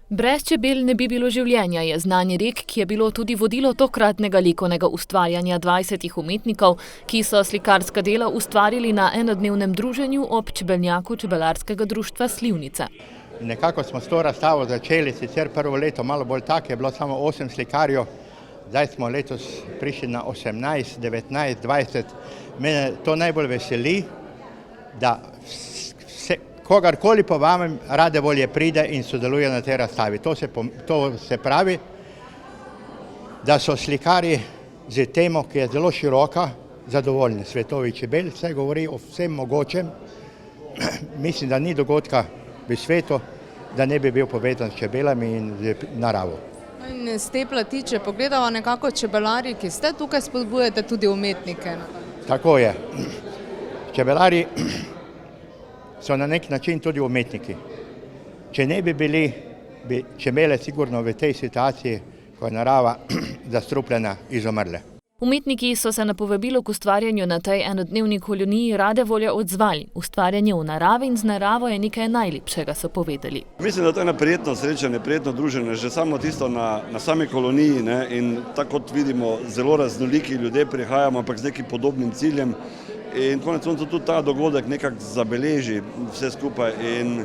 Brez čebel ne bi bilo življenja je znani rek, ki je bilo tudi vodilo tokratnega likovnega ustvarjanja 20 umetnikov, ki so slikarska dela ustvarili na enodnevnem druženju ob čebelnjaku Čebelarskega društva Slivnica. Nekako smo s to razstavo začeli, sicer prvo leto malo bolj tako, je bilo samo 8 slikarjev, zdaj smo letos prišli na 18, 19, 20. Mene to najbolj veseli, da kogarkoli povabim, rade volje pride in sodeluje na tej razstavi. To se pravi, da so slikarji z temo, ki je zelo široka, zadovoljni. Svetovi čebel, vse govori o vsem mogočem. Mislim, da ni dogodka v svetu, da ne bi bil povezan s čebelami in z naravo. In z te plati, če pogledamo nekako čebelari, ki ste tukaj, spodbujate tudi umetnike. Tako je. Čebelari so na nek način tudi umetniki. Če ne bi bili, bi čebele sigurno v tej situaciji, ko je narava zastrupljena, izumrle. Umetniki so se na povabilo k ustvarjanju na tej enodnevni koloniji rade volje odzvali. Ustvarjanje v naravi in z naravo je nekaj najlepšega, so povedali. Mislim, da to je ena prijetno srečanje, prijetno druženje, že samo tisto na sami koloniji, ne? In tako kot vidimo, zelo raznoliki ljudje prihajamo, ampak z nekim podobnim ciljem. In konec koncev tudi ta dogodek nekako zabeleži vse skupaj. In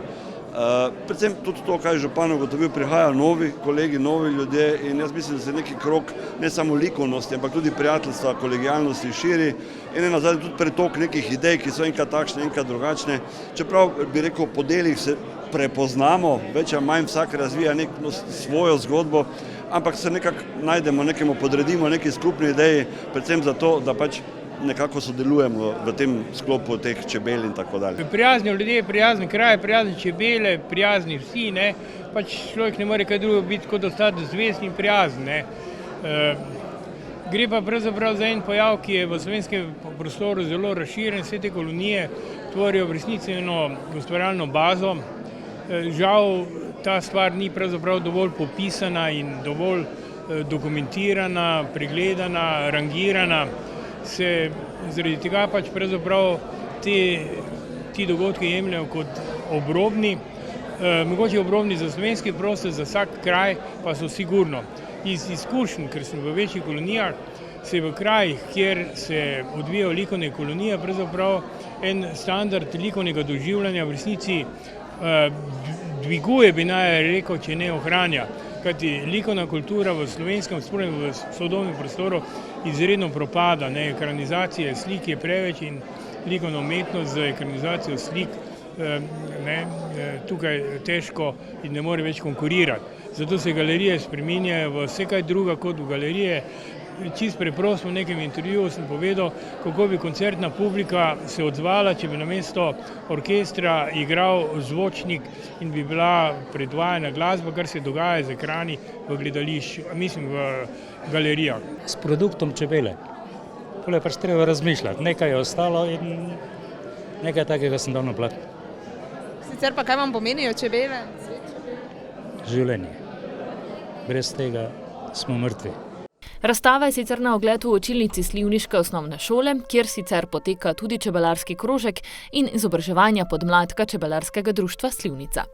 predvsem tudi to, kaj je župan ugotovil, prihajajo novi kolegi, novi ljudje in jaz mislim, da se neki krog ne samo likovnosti, ampak tudi prijateljstva, kolegijalnosti širi in nazadnje tudi pretok nekih idej, ki so enkrat takšne, enkrat drugačne. Čeprav bi rekel, po delih se prepoznamo, več ali manj vsak razvija neko svojo zgodbo, ampak se nekako najdemo, nekemu podredimo neki skupni ideji, predvsem zato, da pač nekako sodelujemo v tem sklopu teh čebel in tako dalje. Prijazni ljudje, prijazni kraj, prijazni čebele, prijazni vsi, ne. Pač človek ne more kaj drugo biti, kot ostati zvest in prijazen, ne. Gre pa pravzaprav za en pojav, ki je v slovenskem prostoru zelo razširjen, vse te kolonije tvorijo v resnici eno ustvarjalno bazo. Žal ta stvar ni pravzaprav dovolj popisana in dovolj dokumentirana, pregledana, rangirana. Se zaradi tega pač pravzaprav ti dogodki jemljajo kot obrobni, mogoče obrobni za slovenski prostor, za vsak kraj pa so sigurno. Iz izkušenj, ker sem v večjih kolonijah, se v krajih, kjer se odvijajo likovne kolonije, pravzaprav en standard likovnega doživljanja v resnici dviguje, bi naj rekel, če ne ohranja. Kajti likovna kultura v slovenskem, sploh v sodobnem prostoru izredno propada. Ekranizacije slik je preveč in likovna umetnost z ekranizacijo slik tukaj težko in ne more več konkurirati. Zato se galerije spreminjajo v vse kaj druga kot v galerije. Čisto preprosto v nekem intervjuju sem povedal, kako bi koncertna publika se odzvala, če bi namesto orkestra igral zvočnik in bi bila predvajana glasba, kar se dogaja z ekrani v gledališču, mislim v galerijah. S produktom čebele. Tole je pač treba razmišljati. Nekaj je ostalo in nekaj takega sem dal na plat. Sicer pa kaj vam pomenijo čebele? Življenje. Brez tega smo mrtvi. Razstava je sicer na ogled v učilnici slivniške osnovne šole, kjer sicer poteka tudi čebelarski krožek in izobraževanja podmladka Čebelarskega društva Slivnica.